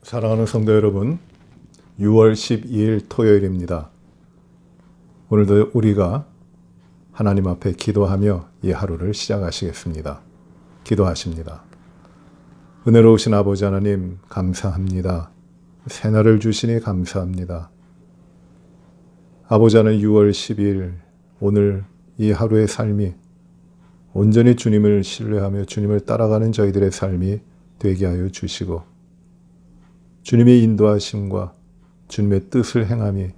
사랑하는 성도 여러분, 6월 12일 토요일입니다. 오늘도 우리가 하나님 앞에 기도하며 이 하루를 시작하시겠습니다. 기도하십니다. 은혜로우신 아버지 하나님 감사합니다. 새날을 주시니 감사합니다. 아버지 하나님 6월 12일 오늘 이 하루의 삶이 온전히 주님을 신뢰하며 주님을 따라가는 저희들의 삶이 되게 하여 주시고 주님의 인도하심과 주님의 뜻을 행함이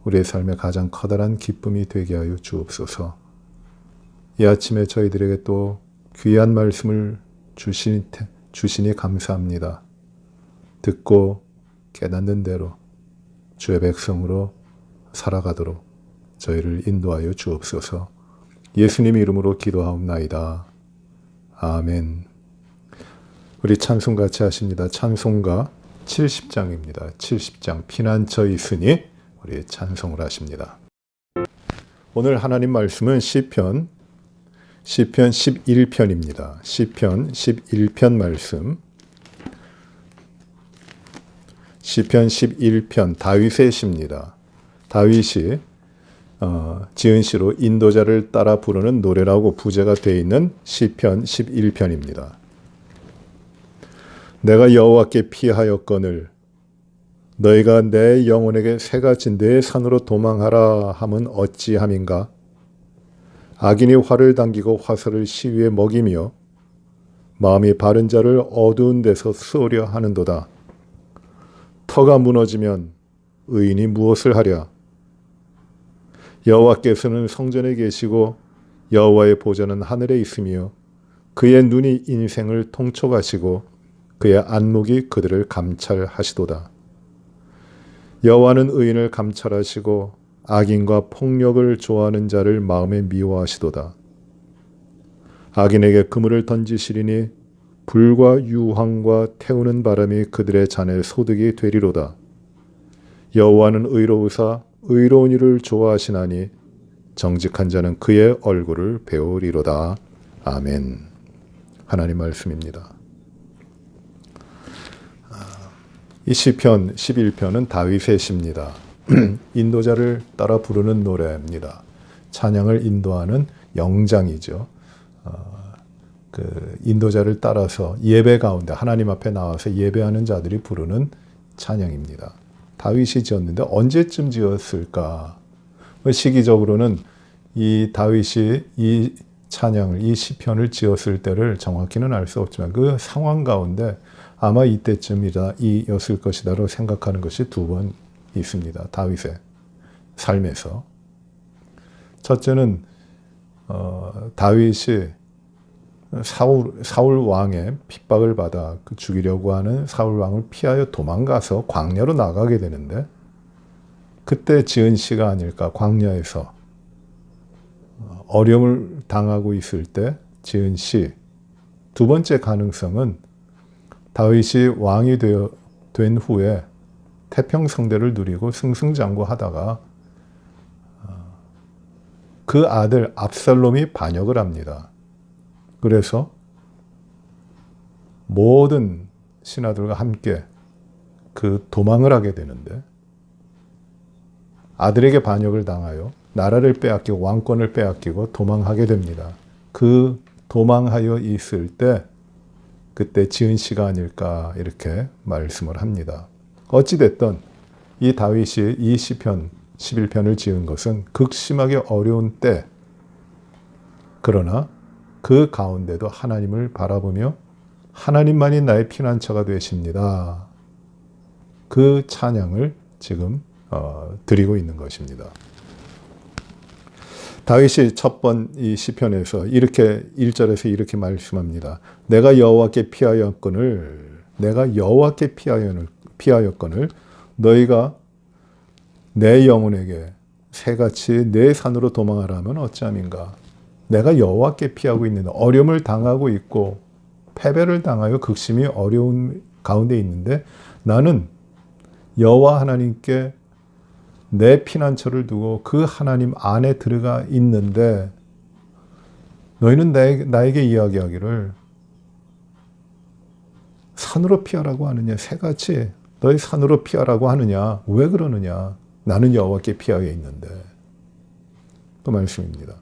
우리의 삶의 가장 커다란 기쁨이 되게 하여 주옵소서. 이 아침에 저희들에게 또 귀한 말씀을 주시니 감사합니다. 듣고 깨닫는 대로 주의 백성으로 살아가도록 저희를 인도하여 주옵소서. 예수님 이름으로 기도하옵나이다. 아멘. 우리 찬송 같이 하십니다. 찬송가 70장입니다. 70장 피난처 있으니 우리 찬송을 하십니다. 오늘 하나님 말씀은 시편 11편입니다. 시편 11편 말씀. 시편 11편 다윗의 시입니다. 다윗이 지은 시로 인도자를 따라 부르는 노래라고 부제가 되어 있는 시편 11편입니다. 내가 여호와께 피하였거늘 너희가 내 영혼에게 새같이 내 산으로 도망하라 함은 어찌함인가? 악인이 활을 당기고 화살을 시위에 먹이며 마음이 바른 자를 어두운 데서 쏘려 하는도다. 터가 무너지면 의인이 무엇을 하랴? 여호와께서는 성전에 계시고 여호와의 보좌는 하늘에 있으며 그의 눈이 인생을 통촉하시고 그의 안목이 그들을 감찰하시도다. 여호와는 의인을 감찰하시고 악인과 폭력을 좋아하는 자를 마음에 미워하시도다. 악인에게 그물을 던지시리니 불과 유황과 태우는 바람이 그들의 잔에 소득이 되리로다. 여호와는 의로우사 의로운 이를 좋아하시나니 정직한 자는 그의 얼굴을 배우리로다. 아멘. 하나님 말씀입니다. 이 시편 11편은 다윗의 시입니다. 인도자를 따라 부르는 노래입니다. 찬양을 인도하는 영장이죠. 그 인도자를 따라서 예배 가운데 하나님 앞에 나와서 예배하는 자들이 부르는 찬양입니다. 다윗이 지었는데 언제쯤 지었을까? 시기적으로는 이 다윗이 이 찬양을, 이 시편을 지었을 때를 정확히는 알 수 없지만 그 상황 가운데 아마 이때쯤이었을 것이다라고 생각하는 것이 두 번 있습니다. 다윗의 삶에서. 첫째는 다윗이 사울 왕의 핍박을 받아 죽이려고 하는 사울 왕을 피하여 도망가서 광야로 나가게 되는데 그때 지은 시가 아닐까. 광야에서 어려움을 당하고 있을 때 지은 시. 두 번째 가능성은 다윗이 왕이 된 후에 태평성대를 누리고 승승장구하다가 그 아들 압살롬이 반역을 합니다. 그래서 모든 신하들과 함께 그 도망을 하게 되는데 아들에게 반역을 당하여 나라를 빼앗기고 왕권을 빼앗기고 도망하게 됩니다. 그 도망하여 있을 때 그때 지은 시가 아닐까 이렇게 말씀을 합니다. 어찌됐든 이 다윗이 이 시편 11편을 지은 것은 극심하게 어려운 때 그러나 그 가운데도 하나님을 바라보며 하나님만이 나의 피난처가 되십니다. 그 찬양을 지금 드리고 있는 것입니다. 다윗이 첫 번 이 시편에서 이렇게 1절에서 이렇게 말씀합니다. 내가 여호와께 피하였거늘 너희가 내 영혼에게 새같이 내 산으로 도망하라면 어찌함인가. 내가 여호와께 피하고 있는데 어려움을 당하고 있고 패배를 당하여 극심히 어려운 가운데 있는데 나는 여호와 하나님께 내 피난처를 두고 그 하나님 안에 들어가 있는데 너희는 나에게 이야기하기를 산으로 피하라고 하느냐? 새같이 너희 산으로 피하라고 하느냐? 왜 그러느냐? 나는 여호와께 피하여 있는데. 그 말씀입니다.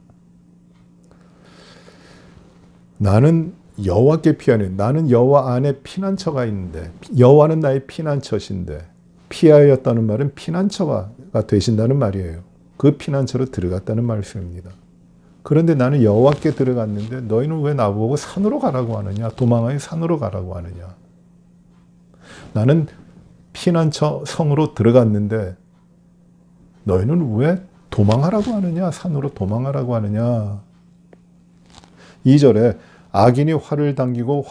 나는 여호와께 피하는, 나는 여호와 안에 피난처가 있는데, 여호와는 나의 피난처신데, 피하였다는 말은 피난처가 되신다는 말이에요. 그 피난처로 들어갔다는 말씀입니다. 그런데 나는 여호와께 들어갔는데 너희는 왜 나보고 산으로 가라고 하느냐? 도망하여 산으로 가라고 하느냐? 나는 피난처 성으로 들어갔는데 너희는 왜 도망하라고 하느냐? 산으로 도망하라고 하느냐? 2절에 악인이 활을 당기고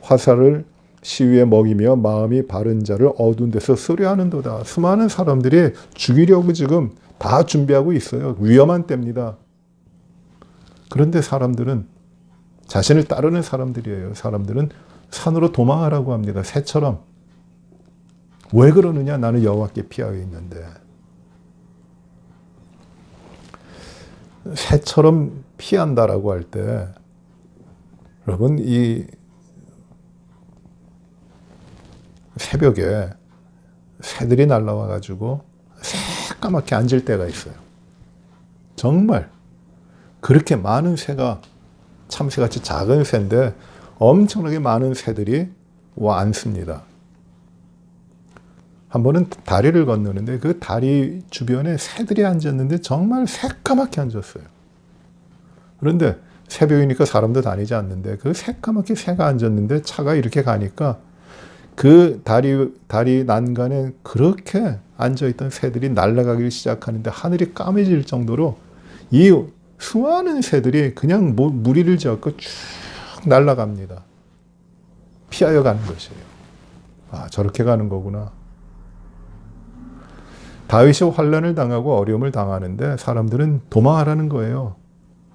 화살을 시위에 먹이며 마음이 바른 자를 어두운 데서 쓰려하는도다. 수많은 사람들이 죽이려고 지금 다 준비하고 있어요. 위험한 때입니다. 그런데 사람들은, 자신을 따르는 사람들이에요. 사람들은 산으로 도망하라고 합니다. 새처럼. 왜 그러느냐? 나는 여호와께 피하여 있는데. 새처럼 피한다라고 할 때, 여러분, 이 새벽에 새들이 날라와가지고 새까맣게 앉을 때가 있어요. 정말 그렇게 많은 새가, 참새같이 작은 새인데 엄청나게 많은 새들이 와 앉습니다. 한 번은 다리를 건너는데 그 다리 주변에 새들이 앉았는데 정말 새까맣게 앉았어요. 그런데 새벽이니까 사람도 다니지 않는데 그 새까맣게 새가 앉았는데 차가 이렇게 가니까 그 다리 난간에 그렇게 앉아있던 새들이 날아가기 시작하는데 하늘이 까매질 정도로 이 수많은 새들이 그냥 무리를 지었고 쭉 날아갑니다. 피하여 가는 것이에요. 아, 저렇게 가는 거구나. 다윗이 환난을 당하고 어려움을 당하는데 사람들은 도망하라는 거예요.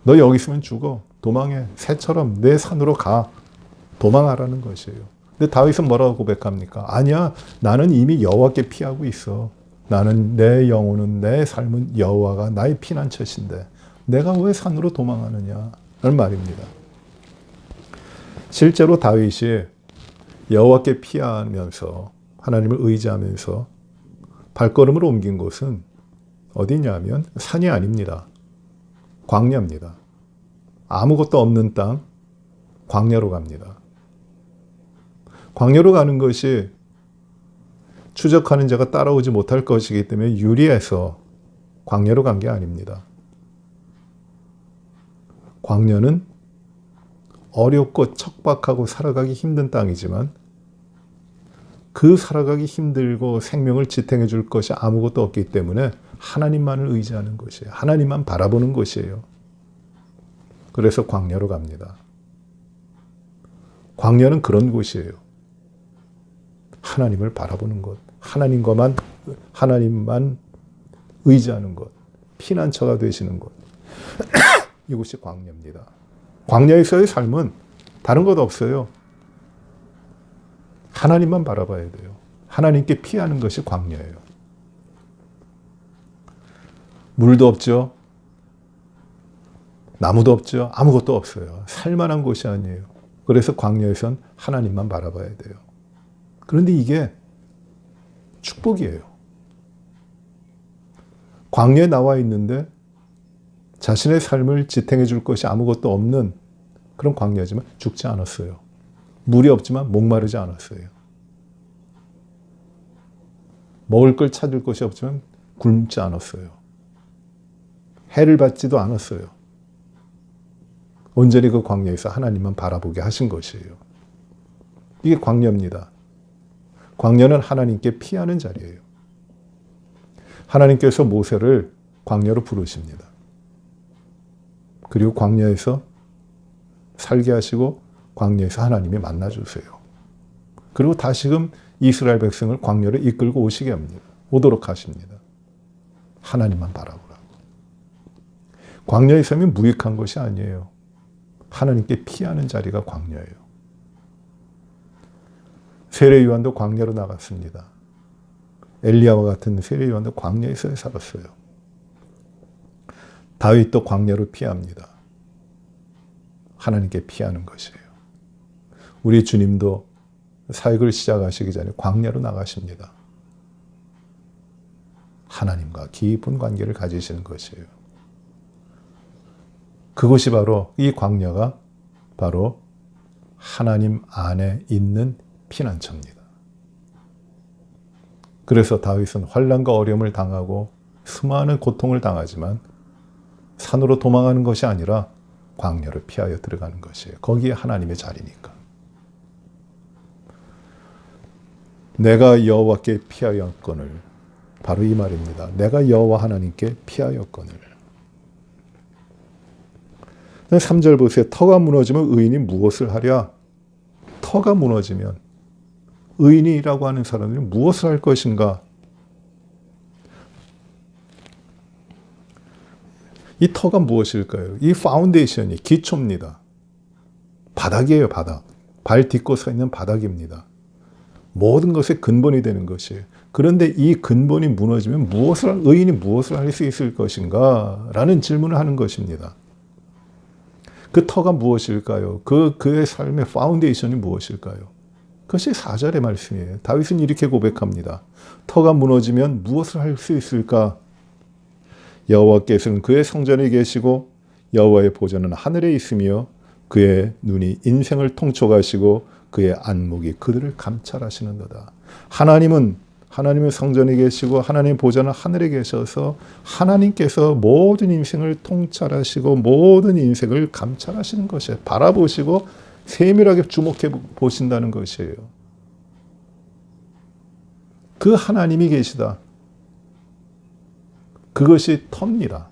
너 여기 있으면 죽어. 도망해. 새처럼 내 산으로 가. 도망하라는 것이에요. 근데 다윗은 뭐라고 고백합니까? 아니야. 나는 이미 여호와께 피하고 있어. 나는 내 영혼은, 내 삶은 여호와가 나의 피난처신데 내가 왜 산으로 도망하느냐? 라는 말입니다. 실제로 다윗이 여호와께 피하면서 하나님을 의지하면서 발걸음을 옮긴 곳은 어디냐면 산이 아닙니다. 광야입니다. 아무것도 없는 땅, 광야로 갑니다. 광야로 가는 것이 추적하는 자가 따라오지 못할 것이기 때문에 유리해서 광야로 간 게 아닙니다. 광야는 어렵고 척박하고 살아가기 힘든 땅이지만 그 살아가기 힘들고 생명을 지탱해 줄 것이 아무것도 없기 때문에 하나님만을 의지하는 것이에요. 하나님만 바라보는 것이에요. 그래서 광야로 갑니다. 광야는 그런 곳이에요. 하나님을 바라보는 것, 하나님만 의지하는 것, 피난처가 되시는 것. 이곳이 광야입니다. 광야에서의 삶은 다른 것 없어요. 하나님만 바라봐야 돼요. 하나님께 피하는 것이 광야예요. 물도 없죠. 나무도 없죠. 아무것도 없어요. 살만한 곳이 아니에요. 그래서 광야에선 하나님만 바라봐야 돼요. 그런데 이게 축복이에요. 광야에 나와 있는데 자신의 삶을 지탱해 줄 것이 아무것도 없는 그런 광야지만 죽지 않았어요. 물이 없지만 목마르지 않았어요. 먹을 걸 찾을 것이 없지만 굶지 않았어요. 해를 받지도 않았어요. 온전히 그 광야에서 하나님만 바라보게 하신 것이에요. 이게 광야입니다. 광야는 하나님께 피하는 자리예요. 하나님께서 모세를 광야로 부르십니다. 그리고 광야에서 살게 하시고 광야에서 하나님이 만나주세요. 그리고 다시금 이스라엘 백성을 광야로 이끌고 오시게 합니다. 오도록 하십니다. 하나님만 바라보라고. 광야의 삶이 무익한 것이 아니에요. 하나님께 피하는 자리가 광야예요. 세례 요한도 광야로 나갔습니다. 엘리야와 같은 세례 요한도 광야에서 살았어요. 다윗도 광야로 피합니다. 하나님께 피하는 것이에요. 우리 주님도 사역을 시작하시기 전에 광야로 나가십니다. 하나님과 깊은 관계를 가지시는 것이에요. 그것이 바로 이 광야가 바로 하나님 안에 있는 피난처입니다. 그래서 다윗은 환난과 어려움을 당하고 수많은 고통을 당하지만 산으로 도망가는 것이 아니라 광야를 피하여 들어가는 것이에요. 거기에 하나님의 자리니까. 내가 여호와께 피하였거늘, 바로 이 말입니다. 내가 여호와 하나님께 피하였거늘. 3절 보세요. 터가 무너지면 의인이 무엇을 하랴? 터가 무너지면 의인이라고 하는 사람들이 무엇을 할 것인가? 이 터가 무엇일까요? 이 파운데이션이 기초입니다. 바닥이에요, 바닥. 발 딛고 서 있는 바닥입니다. 모든 것의 근본이 되는 것이에요. 그런데 이 근본이 무너지면 의인이 무엇을 할 수 있을 것인가? 라는 질문을 하는 것입니다. 그 터가 무엇일까요? 그의 삶의 파운데이션이 무엇일까요? 그것이 4절의 말씀이에요. 다윗은 이렇게 고백합니다. 터가 무너지면 무엇을 할 수 있을까? 여호와께서는 그의 성전에 계시고 여호와의 보좌는 하늘에 있으며 그의 눈이 인생을 통촉하시고 그의 안목이 그들을 감찰하시는도다. 하나님은 성전에 계시고 하나님의 보좌는 하늘에 계셔서 하나님께서 모든 인생을 통찰하시고 모든 인생을 감찰하시는 것이에요. 바라보시고 세밀하게 주목해 보신다는 것이에요. 그 하나님이 계시다. 그것이 터입니다.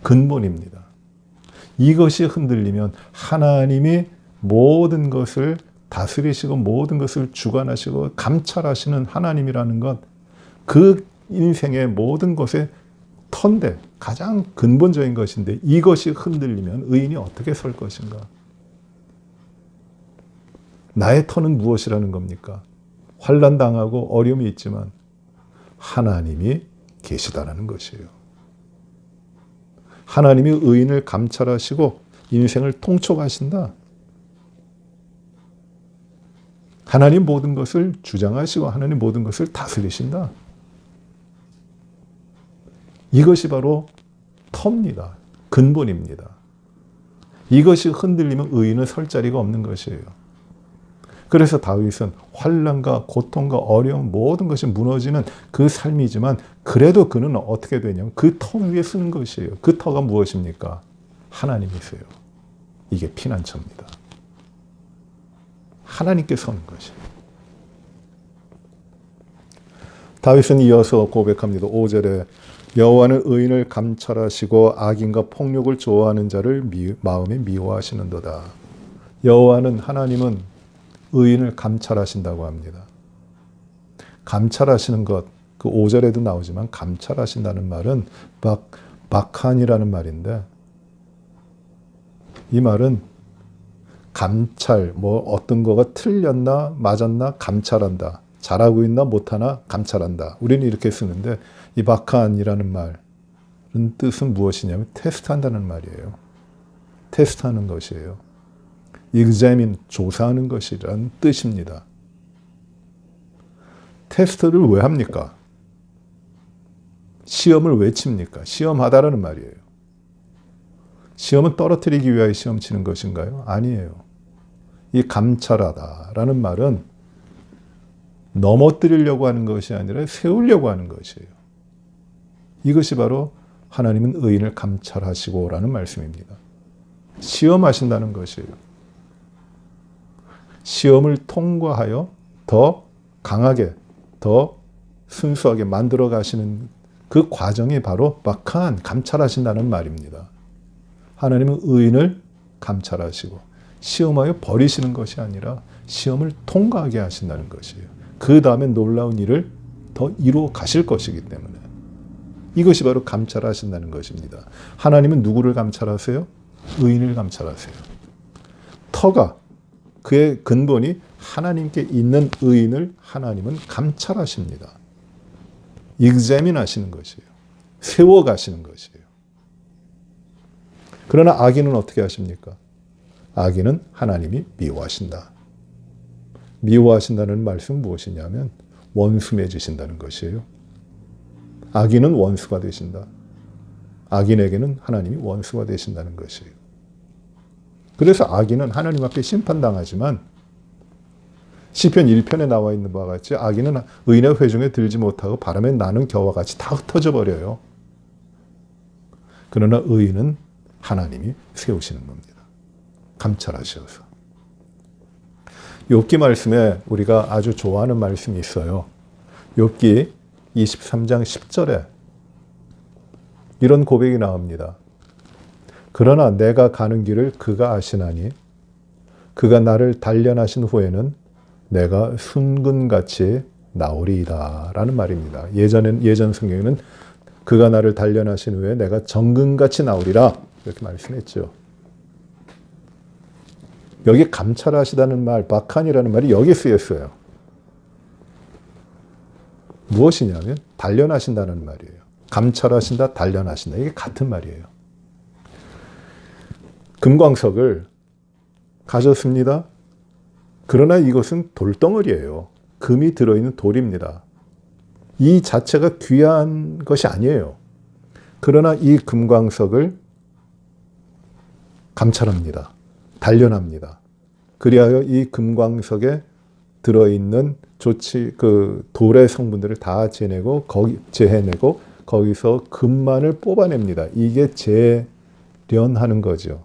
근본입니다. 이것이 흔들리면 하나님이 모든 것을 다스리시고 모든 것을 주관하시고 감찰하시는 하나님이라는 것, 그 인생의 모든 것의 터인데 가장 근본적인 것인데 이것이 흔들리면 의인이 어떻게 설 것인가? 나의 터는 무엇이라는 겁니까? 환난당하고 어려움이 있지만 하나님이 계시다라는 것이에요. 하나님이 의인을 감찰하시고 인생을 통촉하신다. 하나님 모든 것을 주장하시고 하나님 모든 것을 다스리신다. 이것이 바로 터입니다. 근본입니다. 이것이 흔들리면 의인은 설 자리가 없는 것이에요. 그래서 다윗은 환난과 고통과 어려움 모든 것이 무너지는 그 삶이지만 그래도 그는 어떻게 되냐면 그 터 위에 쓰는 것이에요. 그 터가 무엇입니까? 하나님이세요. 이게 피난처입니다. 하나님께 서는 것이에요. 다윗은 이어서 고백합니다. 5절에 여호와는 의인을 감찰하시고 악인과 폭력을 좋아하는 자를 마음에 미워하시는도다. 여호와는 하나님은 의인을 감찰하신다고 합니다. 감찰하시는 것, 그 5절에도 나오지만 감찰하신다는 말은 박한이라는 말인데 이 말은 감찰, 어떤 거가 틀렸나 맞았나 감찰한다. 잘하고 있나 못하나 감찰한다. 우리는 이렇게 쓰는데 이 박한이라는 말은 뜻은 무엇이냐면 테스트한다는 말이에요. 테스트하는 것이에요. examine, 조사하는 것이라는 뜻입니다. 테스트를 왜 합니까? 시험을 왜 칩니까? 시험하다라는 말이에요. 시험은 떨어뜨리기 위하여 시험 치는 것인가요? 아니에요. 이 감찰하다라는 말은 넘어뜨리려고 하는 것이 아니라 세우려고 하는 것이에요. 이것이 바로 하나님은 의인을 감찰하시고라는 말씀입니다. 시험하신다는 것이에요. 시험을 통과하여 더 강하게, 더 순수하게 만들어 가시는 그 과정이 바로 박한, 감찰하신다는 말입니다. 하나님은 의인을 감찰하시고 시험하여 버리시는 것이 아니라 시험을 통과하게 하신다는 것이에요. 그 다음에 놀라운 일을 더 이루어 가실 것이기 때문에 이것이 바로 감찰하신다는 것입니다. 하나님은 누구를 감찰하세요? 의인을 감찰하세요. 터가, 그의 근본이 하나님께 있는 의인을 하나님은 감찰하십니다. examine 하시는 것이에요. 세워가시는 것이에요. 그러나 악인은 어떻게 하십니까? 악인은 하나님이 미워하신다. 미워하신다는 말씀은 무엇이냐면 원수 맺으신다는 것이에요. 악인은 원수가 되신다. 악인에게는 하나님이 원수가 되신다는 것이에요. 그래서 악인은 하나님 앞에 심판당하지만 시편 1편에 나와 있는 바와 같이 악인은 의인의 회중에 들지 못하고 바람에 나는 겨와 같이 다 흩어져 버려요. 그러나 의인은 하나님이 세우시는 겁니다. 감찰하셔서. 욥기 말씀에 우리가 아주 좋아하는 말씀이 있어요. 욥기 23장 10절에 이런 고백이 나옵니다. 그러나 내가 가는 길을 그가 아시나니 그가 나를 단련하신 후에는 내가 순금같이 나오리이다 라는 말입니다. 예전 성경에는 그가 나를 단련하신 후에 내가 정금같이 나오리라 이렇게 말씀했죠. 여기 감찰하시다는 말, 바칸이라는 말이 여기 쓰였어요. 무엇이냐면 단련하신다는 말이에요. 감찰하신다, 단련하신다. 이게 같은 말이에요. 금광석을 가졌습니다. 그러나 이것은 돌덩어리예요. 금이 들어있는 돌입니다. 이 자체가 귀한 것이 아니에요. 그러나 이 금광석을 감찰합니다. 단련합니다. 그리하여 이 금광석에 들어있는 돌의 성분들을 다 재해내고 거기서 금만을 뽑아냅니다. 이게 재련하는 거죠.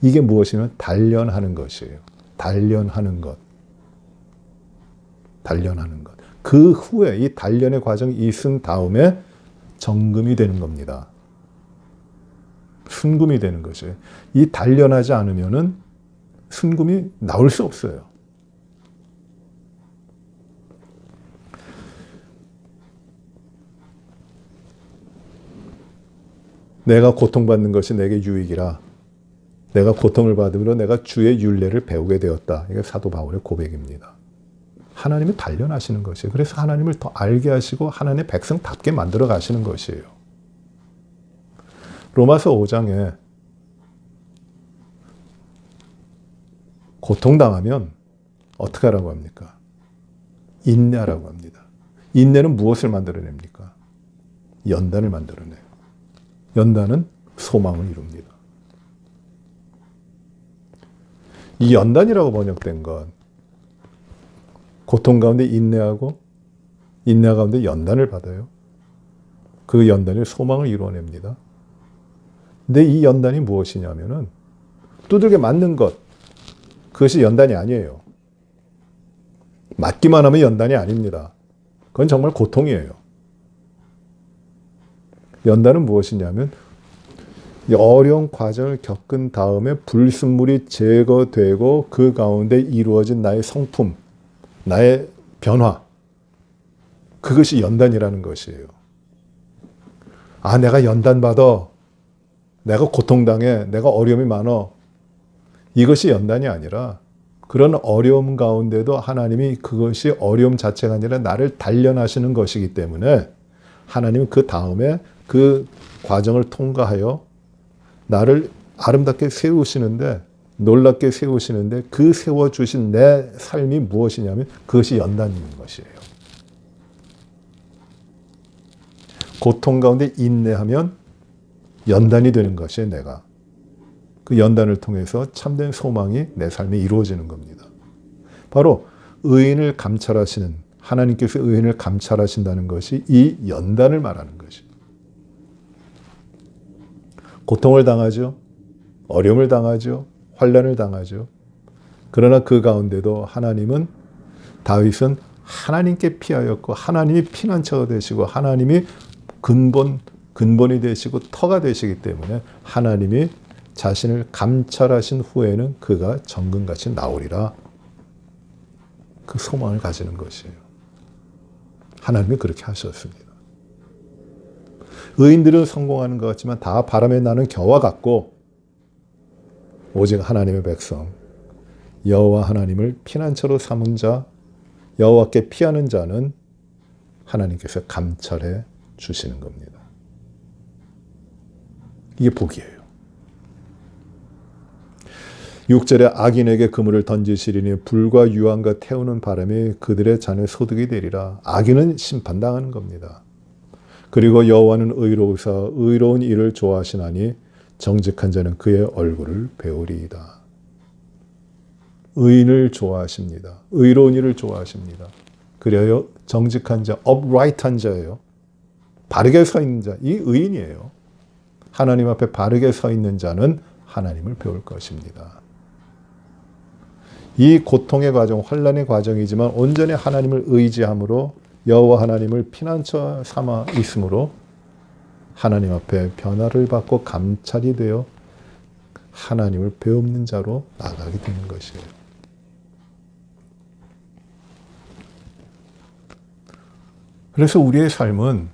이게 무엇이냐면 단련하는 것이에요. 단련하는 것. 그 후에 이 단련의 과정이 있은 다음에 정금이 되는 겁니다. 순금이 되는 것이에요. 이 단련하지 않으면은 순금이 나올 수 없어요. 내가 고통받는 것이 내게 유익이라. 내가 고통을 받음으로 내가 주의 율례를 배우게 되었다. 이게 사도 바울의 고백입니다. 하나님이 단련하시는 것이에요. 그래서 하나님을 더 알게 하시고 하나님의 백성답게 만들어 가시는 것이에요. 로마서 5장에 고통당하면 어떻게 하라고 합니까? 인내하라고 합니다. 인내는 무엇을 만들어냅니까? 연단을 만들어내요. 연단은 소망을 이룹니다. 이 연단이라고 번역된 건 고통 가운데 인내하고 인내 가운데 연단을 받아요. 그 연단이 소망을 이루어냅니다. 근데 이 연단이 무엇이냐면은 두들겨 맞는 것, 그것이 연단이 아니에요. 맞기만 하면 연단이 아닙니다. 그건 정말 고통이에요. 연단은 무엇이냐면 어려운 과정을 겪은 다음에 불순물이 제거되고 그 가운데 이루어진 나의 성품, 나의 변화, 그것이 연단이라는 것이에요. 아, 내가 연단받아, 내가 고통당해, 내가 어려움이 많아, 이것이 연단이 아니라 그런 어려움 가운데도 하나님이 그것이 어려움 자체가 아니라 나를 단련하시는 것이기 때문에 하나님은 그 다음에 그 과정을 통과하여 나를 아름답게 세우시는데, 놀랍게 세우시는데 그 세워주신 내 삶이 무엇이냐면 그것이 연단인 것이에요. 고통 가운데 인내하면 연단이 되는 것이에요, 내가. 그 연단을 통해서 참된 소망이 내 삶에 이루어지는 겁니다. 바로 의인을 감찰하시는, 하나님께서 의인을 감찰하신다는 것이 이 연단을 말하는 것이에요. 고통을 당하죠. 어려움을 당하죠. 환난을 당하죠. 그러나 그 가운데도 하나님은, 다윗은 하나님께 피하였고 하나님이 피난처가 되시고 하나님이 근본이 되시고 터가 되시기 때문에 하나님이 자신을 감찰하신 후에는 그가 정금같이 나오리라. 그 소망을 가지는 것이에요. 하나님이 그렇게 하셨습니다. 의인들은 성공하는 것 같지만 다 바람에 나는 겨와 같고 오직 하나님의 백성, 여호와 하나님을 피난처로 삼은 자, 여호와께 피하는 자는 하나님께서 감찰해 주시는 겁니다. 이게 복이에요. 6절에 악인에게 그물을 던지시리니 불과 유황과 태우는 바람이 그들의 잔에 소득이 되리라. 악인은 심판당하는 겁니다. 그리고 여호와는 의로우사 의로운 일을 좋아하시나니 정직한 자는 그의 얼굴을 배우리이다. 의인을 좋아하십니다. 의로운 일을 좋아하십니다. 그래요 정직한 자, upright한 자예요. 바르게 서 있는 자, 이 의인이에요. 하나님 앞에 바르게 서 있는 자는 하나님을 배울 것입니다. 이 고통의 과정, 환난의 과정이지만 온전히 하나님을 의지함으로 여호와 하나님을 피난처 삼아 있으므로 하나님 앞에 변화를 받고 감찰이 되어 하나님을 배우는 자로 나가게 되는 것이에요. 그래서 우리의 삶은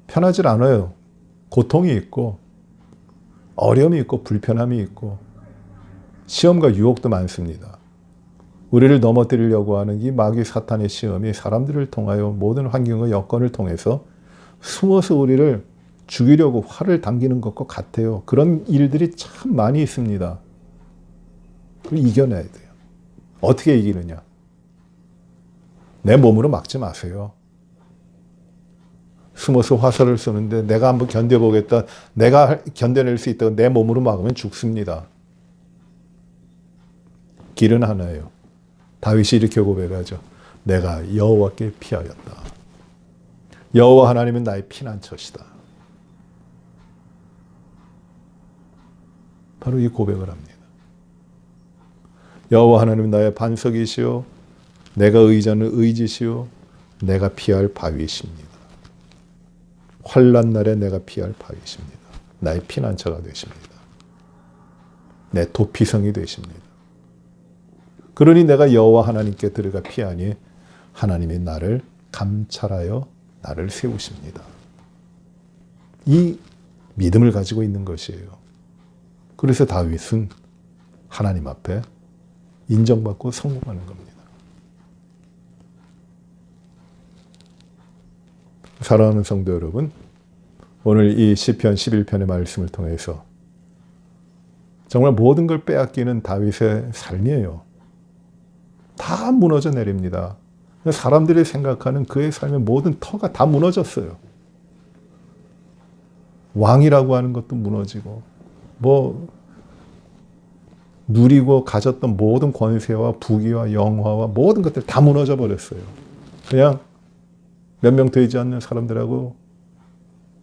편하질 않아요. 고통이 있고 어려움이 있고 불편함이 있고 시험과 유혹도 많습니다. 우리를 넘어뜨리려고 하는 이 마귀 사탄의 시험이 사람들을 통하여 모든 환경과 여건을 통해서 숨어서 우리를 죽이려고 활을 당기는 것과 같아요. 그런 일들이 참 많이 있습니다. 그걸 이겨내야 돼요. 어떻게 이기느냐? 내 몸으로 막지 마세요. 숨어서 화살을 쏘는데 내가 한번 견뎌보겠다. 내가 견뎌낼 수 있다고 내 몸으로 막으면 죽습니다. 길은 하나예요. 다윗이 이렇게 고백하죠. 내가 여호와께 피하였다. 여호와 하나님은 나의 피난처시다. 바로 이 고백을 합니다. 여호와 하나님은 나의 반석이시요 내가 의지하는 의지시요 내가 피할 바위이십니다. 환난 날에 내가 피할 바위이십니다. 나의 피난처가 되십니다. 내 도피성이 되십니다. 그러니 내가 여호와 하나님께 들어가 피하니 하나님이 나를 감찰하여 나를 세우십니다. 이 믿음을 가지고 있는 것이에요. 그래서 다윗은 하나님 앞에 인정받고 성공하는 겁니다. 사랑하는 성도 여러분, 오늘 이 시편 11편의 말씀을 통해서 정말 모든 걸 빼앗기는 다윗의 삶이에요. 다 무너져 내립니다. 사람들이 생각하는 그의 삶의 모든 터가 다 무너졌어요. 왕이라고 하는 것도 무너지고 누리고 가졌던 모든 권세와 부귀와 영화와 모든 것들 다 무너져 버렸어요. 그냥 몇 명 되지 않는 사람들하고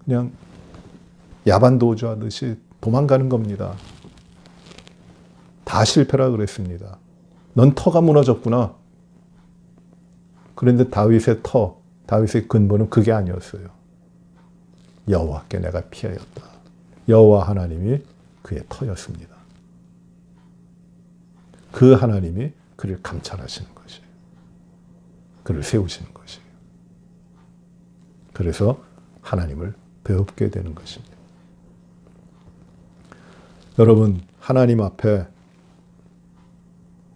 그냥 야반도주 하듯이 도망가는 겁니다. 다 실패라 그랬습니다. 넌 터가 무너졌구나. 그런데 다윗의 근본은 그게 아니었어요. 여호와께 내가 피하였다. 여호와 하나님이 그의 터였습니다. 그 하나님이 그를 감찰하시는 것이에요. 그를 세우시는 것이에요. 그래서 하나님을 배웁게 되는 것입니다. 여러분, 하나님 앞에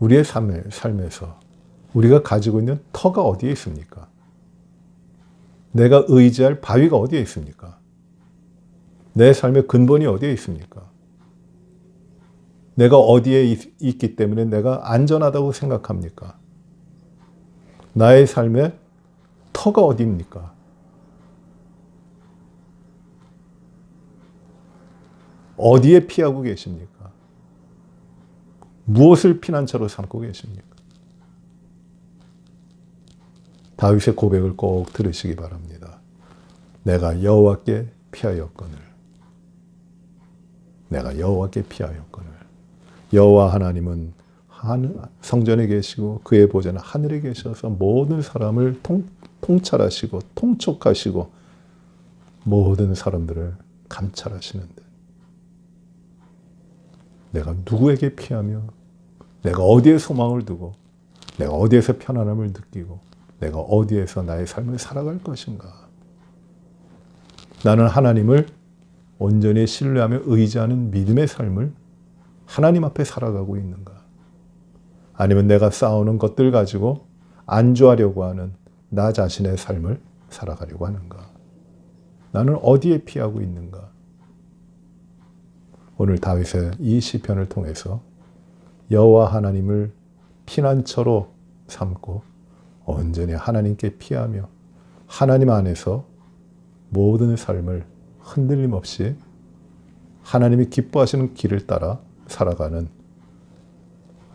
우리의 삶에서 우리가 가지고 있는 터가 어디에 있습니까? 내가 의지할 바위가 어디에 있습니까? 내 삶의 근본이 어디에 있습니까? 내가 어디에 있기 때문에 내가 안전하다고 생각합니까? 나의 삶의 터가 어디입니까? 어디에 피하고 계십니까? 무엇을 피난처로 삼고 계십니까? 다윗의 고백을 꼭 들으시기 바랍니다. 내가 여호와께 피하였거늘. 내가 여호와께 피하였거늘. 여호와 하나님은 성전에 계시고 그의 보좌는 하늘에 계셔서 모든 사람을 통찰하시고 통촉하시고 모든 사람들을 감찰하시는데 내가 누구에게 피하며 내가 어디에 소망을 두고 내가 어디에서 편안함을 느끼고 내가 어디에서 나의 삶을 살아갈 것인가? 나는 하나님을 온전히 신뢰하며 의지하는 믿음의 삶을 하나님 앞에 살아가고 있는가? 아니면 내가 쌓아오는 것들 가지고 안주하려고 하는 나 자신의 삶을 살아가려고 하는가? 나는 어디에 피하고 있는가? 오늘 다윗의 이 시편을 통해서 여호와 하나님을 피난처로 삼고 온전히 하나님께 피하며 하나님 안에서 모든 삶을 흔들림 없이 하나님이 기뻐하시는 길을 따라 살아가는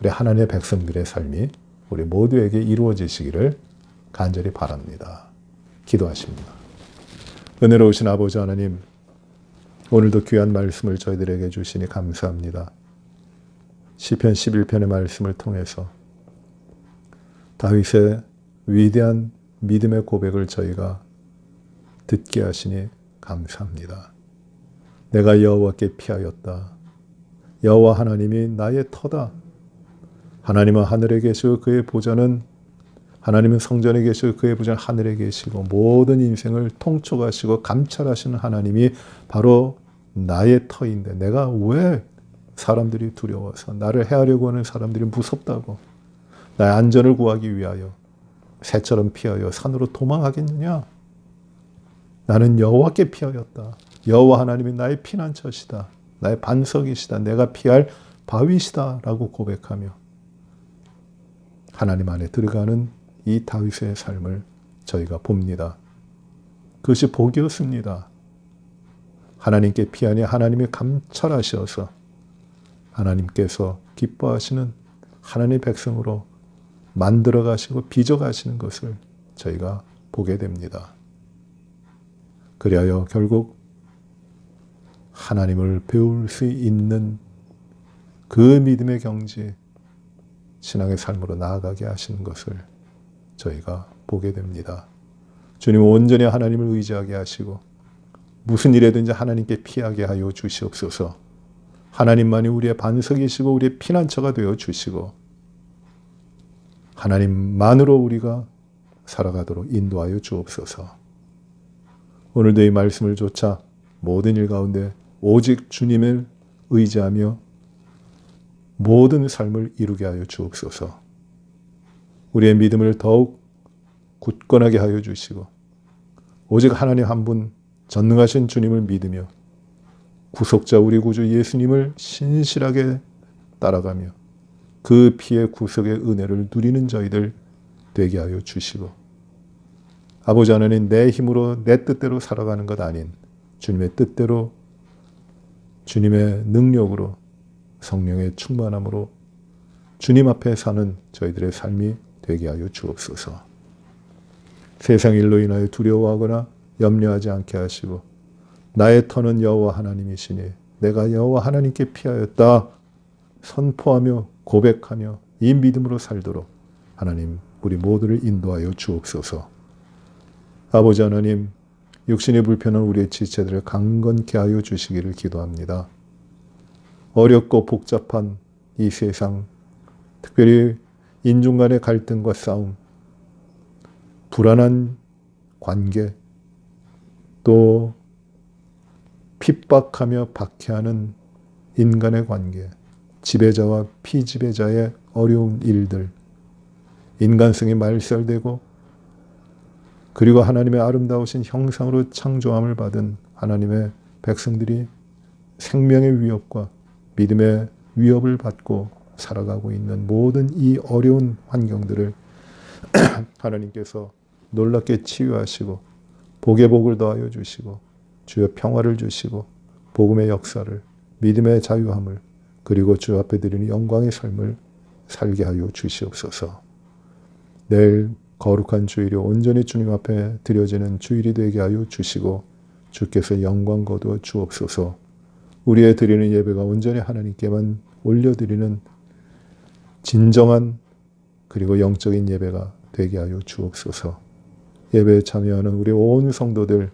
우리 하나님의 백성들의 삶이 우리 모두에게 이루어지시기를 간절히 바랍니다. 기도하십니다. 은혜로우신 아버지 하나님, 오늘도 귀한 말씀을 저희들에게 주시니 감사합니다. 시편 11편의 말씀을 통해서 다윗의 위대한 믿음의 고백을 저희가 듣게 하시니 감사합니다. 내가 여호와께 피하였다. 여호와 하나님이 나의 터다. 하나님은 하늘에 계시고 그의 보좌는 하나님은 성전에 계시고 그의 보좌는 하늘에 계시고 모든 인생을 통촉하시고 감찰하시는 하나님이 바로 나의 터인데 내가 왜 사람들이 두려워서 나를 해하려고 하는 사람들이 무섭다고 나의 안전을 구하기 위하여 새처럼 피하여 산으로 도망하겠느냐? 나는 여호와께 피하였다. 여호와 하나님이 나의 피난처시다. 나의 반석이시다. 내가 피할 바위시다. 라고 고백하며 하나님 안에 들어가는 이 다윗의 삶을 저희가 봅니다. 그것이 복이었습니다. 하나님께 피하니 하나님이 감찰하셔서 하나님께서 기뻐하시는 하나님의 백성으로 만들어 가시고 빚어 가시는 것을 저희가 보게 됩니다. 그리하여 결국 하나님을 배울 수 있는 그 믿음의 경지, 신앙의 삶으로 나아가게 하시는 것을 저희가 보게 됩니다. 주님 온전히 하나님을 의지하게 하시고 무슨 일에든지 하나님께 피하게 하여 주시옵소서. 하나님만이 우리의 반석이시고 우리의 피난처가 되어 주시고 하나님만으로 우리가 살아가도록 인도하여 주옵소서. 오늘도 이 말씀을 좇아 모든 일 가운데 오직 주님을 의지하며 모든 삶을 이루게 하여 주옵소서. 우리의 믿음을 더욱 굳건하게 하여 주시고 오직 하나님 한 분 전능하신 주님을 믿으며 구속자 우리 구주 예수님을 신실하게 따라가며 그 피의 구속의 은혜를 누리는 저희들 되게 하여 주시고 아버지 하나님 내 힘으로 내 뜻대로 살아가는 것 아닌 주님의 뜻대로 주님의 능력으로 성령의 충만함으로 주님 앞에 사는 저희들의 삶이 되게 하여 주옵소서. 세상 일로 인하여 두려워하거나 염려하지 않게 하시고 나의 터는 여호와 하나님이시니 내가 여호와 하나님께 피하였다 선포하며 고백하며 이 믿음으로 살도록 하나님 우리 모두를 인도하여 주옵소서. 아버지 하나님 육신이 불편한 우리의 지체들을 강건케 하여 주시기를 기도합니다. 어렵고 복잡한 이 세상, 특별히 인종 간의 갈등과 싸움, 불안한 관계, 또 핍박하며 박해하는 인간의 관계, 지배자와 피지배자의 어려운 일들, 인간성이 말살되고 그리고 하나님의 아름다우신 형상으로 창조함을 받은 하나님의 백성들이 생명의 위협과 믿음의 위협을 받고 살아가고 있는 모든 이 어려운 환경들을 하나님께서 놀랍게 치유하시고 복의 복을 더하여 주시고 주의 평화를 주시고 복음의 역사를 믿음의 자유함을 그리고 주 앞에 드리는 영광의 삶을 살게 하여 주시옵소서. 내일 거룩한 주일이 온전히 주님 앞에 드려지는 주일이 되게 하여 주시고 주께서 영광 거두어 주옵소서. 우리의 드리는 예배가 온전히 하나님께만 올려드리는 진정한 그리고 영적인 예배가 되게 하여 주옵소서. 예배에 참여하는 우리 온 성도들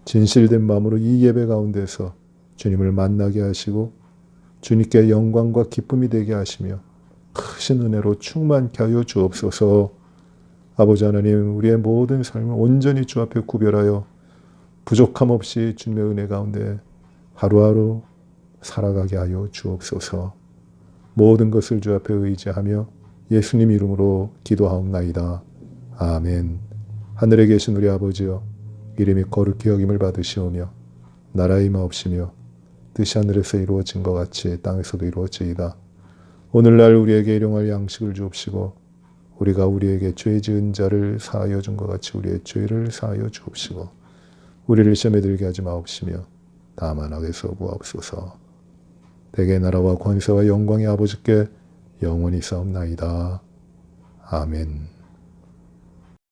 진실된 마음으로 이 예배 가운데서 주님을 만나게 하시고 주님께 영광과 기쁨이 되게 하시며 크신 은혜로 충만케 하여 주옵소서. 아버지 하나님 우리의 모든 삶을 온전히 주 앞에 구별하여 부족함 없이 주님의 은혜 가운데 하루하루 살아가게 하여 주옵소서. 모든 것을 주 앞에 의지하며 예수님 이름으로 기도하옵나이다. 아멘. 하늘에 계신 우리 아버지여 이름이 거룩히 여김을 받으시오며 나라의 임하옵시며 뜻이 하늘에서 이루어진 것 같이 땅에서도 이루어지이다. 오늘날 우리에게 일용할 양식을 주옵시고 우리가 우리에게 죄 지은 자를 사하여 준 것 같이 우리의 죄를 사하여 주옵시고 우리를 시험에 들게 하지 마옵시며 다만 악에서 구하옵소서. 대개 나라와 권세와 영광의 아버지께 영원히 싸움나이다. 아멘.